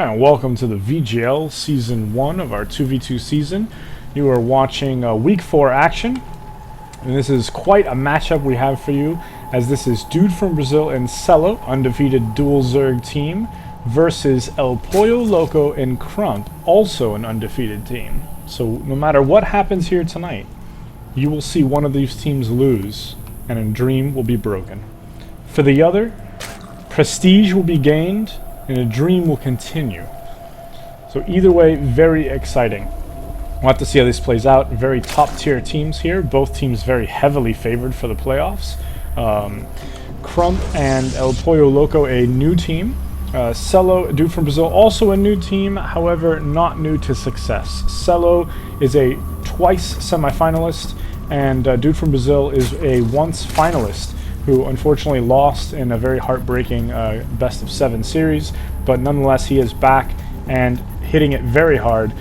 And welcome to the VGL Season 1 of our 2v2 season. You are watching Week 4 action, and this is quite a matchup we have for you, as this is DudeFromBrzl and Celo, undefeated dual Zerg team, versus ElPolloLoco and Crump, also an undefeated team. So no matter what happens here tonight, you will see one of these teams lose, and a dream will be broken. For the other, prestige will be gained, and a dream will continue. So either way, very exciting. We'll have to see how this plays out. Very top tier teams here. Both teams very heavily favored for the playoffs. Crump and ElPolloLoco, a new team. Celo, DudeFromBrzl, also a new team, however, not new to success. Celo is a twice semifinalist, and DudeFromBrzl is a once finalist, who unfortunately lost in a very heartbreaking best of 7 series, but nonetheless he is back and hitting it very hard,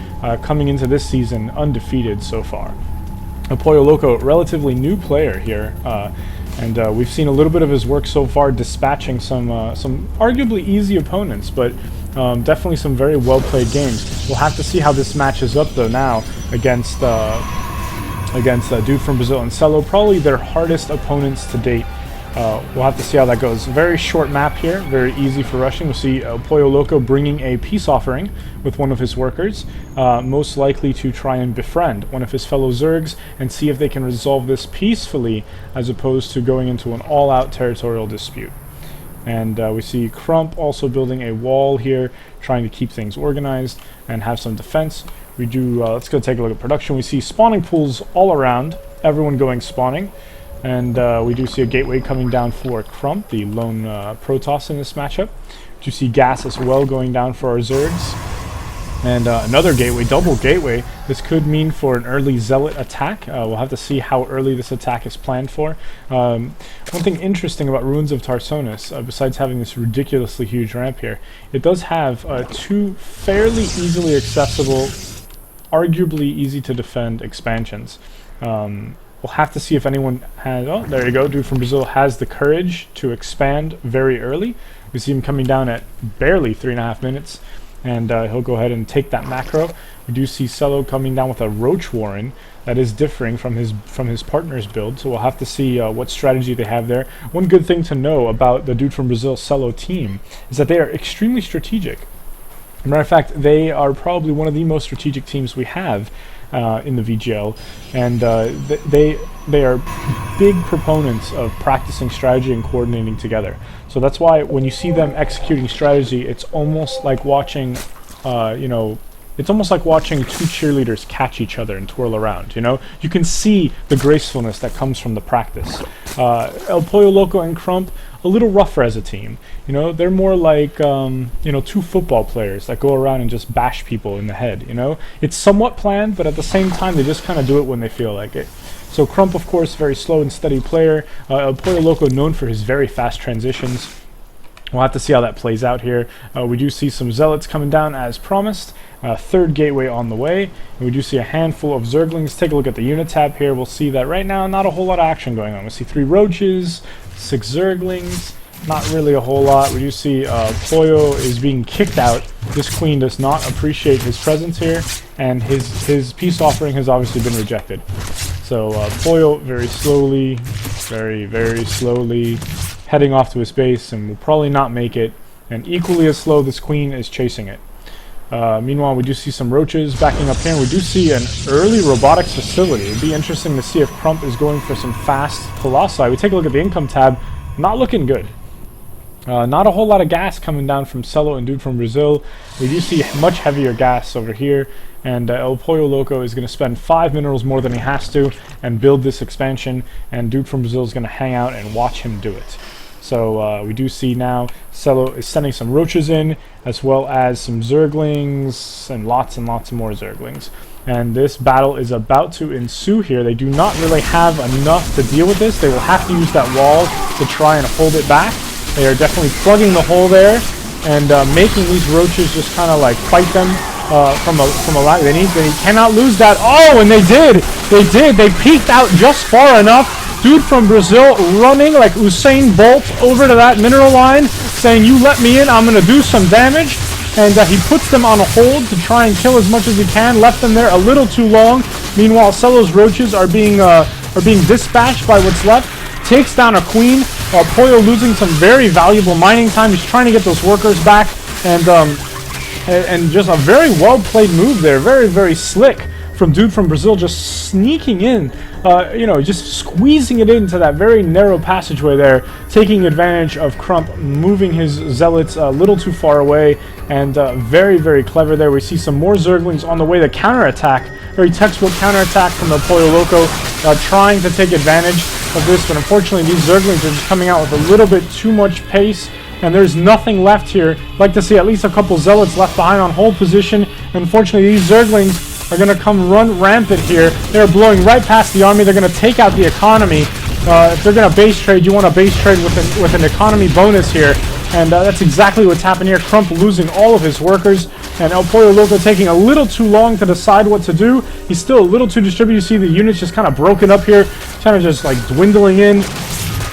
coming into this season undefeated so far. ElPolloLoco, relatively new player here, and we've seen a little bit of his work so far, dispatching some arguably easy opponents, but definitely some very well played games. We'll have to see how this matches up though now against DudeFromBrzl and Celo, probably their hardest opponents to date. We'll have to see how that goes. Very short map here, very easy for rushing. We'll see ElPolloLoco bringing a peace offering with one of his workers, most likely to try and befriend one of his fellow Zergs and see if they can resolve this peacefully, as opposed to going into an all-out territorial dispute. And we see Crump also building a wall here, trying to keep things organized and have some defense. We do, let's go take a look at production. We see spawning pools all around, everyone going spawning. And we do see a gateway coming down for Crump, the lone Protoss in this matchup. We do see gas as well going down for our Zergs. And another gateway, double gateway. This could mean for an early Zealot attack. We'll have to see how early this attack is planned for. One thing interesting about Ruins of Tarsonis, besides having this ridiculously huge ramp here, it does have 2 fairly easily accessible, arguably easy to defend expansions. We'll have to see if anyone has... Oh, there you go. DudeFromBrzl has the courage to expand very early. We see him coming down at barely 3.5 minutes, and he'll go ahead and take that macro. We do see Celo coming down with a Roach Warren that is differing from his partner's build, so we'll have to see what strategy they have there. One good thing to know about the DudeFromBrzl Celo team is that they are extremely strategic. As a matter of fact, they are probably one of the most strategic teams we have in the VGL, and they are big proponents of practicing strategy and coordinating together. So that's why when you see them executing strategy, it's almost like watching, it's almost like watching 2 cheerleaders catch each other and twirl around, you know? You can see the gracefulness that comes from the practice. ElPolloLoco and Crump, a little rougher as a team. You know, they're more like, 2 football players that go around and just bash people in the head, you know? It's somewhat planned, but at the same time, they just kind of do it when they feel like it. So Crump, of course, very slow and steady player. ElPolloLoco known for his very fast transitions. We'll have to see how that plays out here. We do see some Zealots coming down as promised. 3rd gateway on the way. And we do see a handful of Zerglings. Take a look at the unit tab here. We'll see that right now, not a whole lot of action going on. We see 3 Roaches, 6 Zerglings. Not really a whole lot. We do see Pollo is being kicked out. This queen does not appreciate his presence here, and his peace offering has obviously been rejected. So Pollo very slowly, very slowly heading off to his base, and will probably not make it. And equally as slow, this queen is chasing it. Meanwhile, we do see some Roaches backing up here, and we do see an early robotics facility. It'd be interesting to see if Crump is going for some fast Colossi. We take a look at the income tab. Not looking good. Not a whole lot of gas coming down from Celo and DudeFromBrzl. We do see much heavier gas over here, and ElPolloLoco is going to spend 5 minerals more than he has to and build this expansion, and DudeFromBrzl is going to hang out and watch him do it. So we do see now Celo is sending some Roaches in, as well as some Zerglings, and lots more Zerglings. And this battle is about to ensue here. They do not really have enough to deal with this. They will have to use that wall to try and hold it back. They are definitely plugging the hole there and making these Roaches just kind of like fight them from a lot. They cannot lose that. Oh, and they did. They peeked out just far enough. DudeFromBrzl running like Usain Bolt over to that mineral line, saying, "You let me in, I'm going to do some damage." and he puts them on a hold to try and kill as much as he can. Left them there a little too long. Meanwhile, Celo's roaches are being dispatched by what's left. Takes down a queen. Pollo losing some very valuable mining time. He's trying to get those workers back, and just a very well played move there. Very, very slick from DudeFromBrzl, just sneaking in, you know, just squeezing it into that very narrow passageway there, taking advantage of Crump moving his zealots a little too far away, and very, very clever there. We see some more Zerglings on the way to counterattack. Very textbook counterattack from ElPolloLoco, trying to take advantage of this, but unfortunately these Zerglings are just coming out with a little bit too much pace, and there's nothing left here. I'd like to see at least a couple zealots left behind on hold position. Unfortunately, these Zerglings are going to come run rampant here. They're blowing right past the army. They're going to take out the economy. If they're going to base trade, you want to base trade with an economy bonus here. And that's exactly what's happened here. Crump losing all of his workers, and ElPolloLoco taking a little too long to decide what to do. He's still a little too distributed. You see the units just kind of broken up here, kind of just like dwindling in.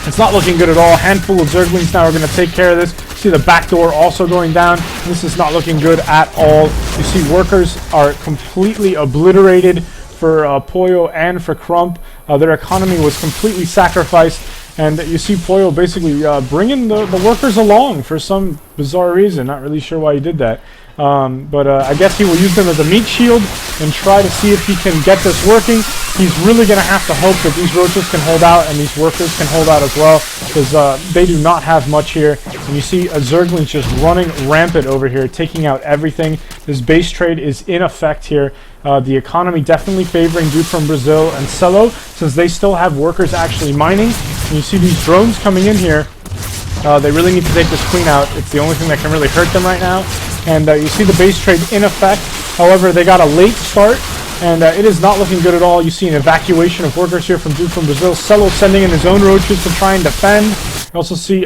It's not looking good at all. Handful of Zerglings now are going to take care of this. See the back door also going down. This is not looking good at all. You see workers are completely obliterated for Pollo and for Crump. Their economy was completely sacrificed. And you see Pollo basically bringing the workers along for some bizarre reason. Not really sure why he did that. But I guess he will use them as a meat shield and try to see if he can get this working. He's really going to have to hope that these roaches can hold out and these workers can hold out as well, because they do not have much here. And you see a Zergling just running rampant over here, taking out everything. This base trade is in effect here. The economy definitely favoring DudeFromBrzl and Celo, since they still have workers actually mining. And you see these drones coming in here. They really need to take this queen out. It's the only thing that can really hurt them right now. And you see the base trade in effect. However, they got a late start, and it is not looking good at all. You see an evacuation of workers here from DudeFromBrzl. Celo sending in his own roaches to try and defend. You also see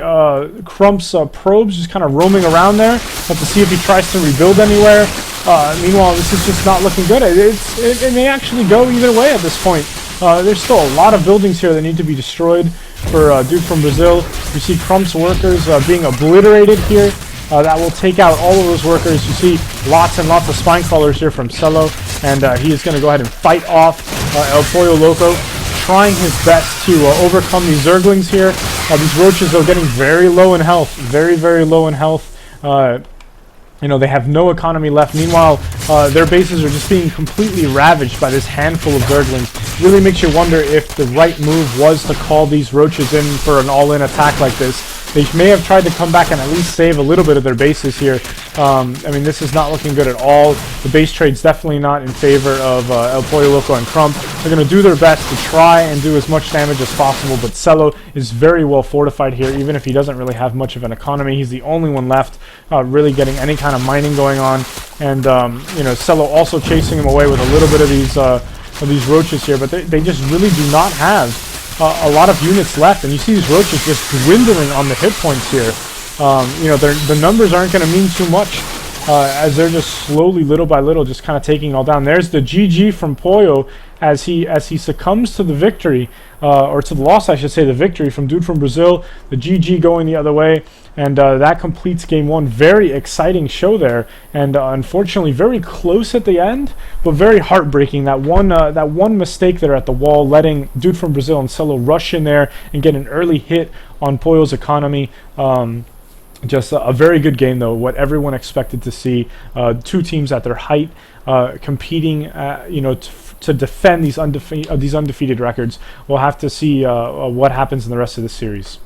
Crump's probes just kind of roaming around there. Have to see if he tries to rebuild anywhere. Meanwhile, this is just not looking good. It may actually go either way at this point. There's still a lot of buildings here that need to be destroyed for DudeFromBrzl. You see Crump's workers being obliterated here. That will take out all of those workers. You see lots and lots of spine crawlers here from Celo, and he is going to go ahead and fight off ElPolloLoco, trying his best to overcome these Zerglings here. These roaches are getting very low in health, very, very low in health. You know, they have no economy left. Meanwhile, their bases are just being completely ravaged by this handful of Zerglings. Really makes you wonder if the right move was to call these roaches in for an all-in attack like this. They may have tried to come back and at least save a little bit of their bases here. I mean, this is not looking good at all. The base trade's definitely not in favor of ElPolloLoco and Crump. They're going to do their best to try and do as much damage as possible, but Celo is very well fortified here, even if he doesn't really have much of an economy. He's the only one left really getting any kind of mining going on. And, you know, Celo also chasing him away with a little bit of these roaches here, but they just really do not have a lot of units left, and you see these roaches just dwindling on the hit points here. You know, the numbers aren't going to mean too much as they're just slowly, little by little, just kind of taking it all down. There's the GG from Pollo as he succumbs to the victory, or to the loss, I should say, the victory from DudeFromBrzl. The GG going the other way, and that completes game one. Very exciting show there, and unfortunately very close at the end, but very heartbreaking. That one mistake there at the wall, letting DudeFromBrzl and Celo rush in there and get an early hit on Pollo's economy. Just a very good game, though. What everyone expected to see. Two teams at their height, competing, you know, to defend these undefeated records. We'll have to see what happens in the rest of the series.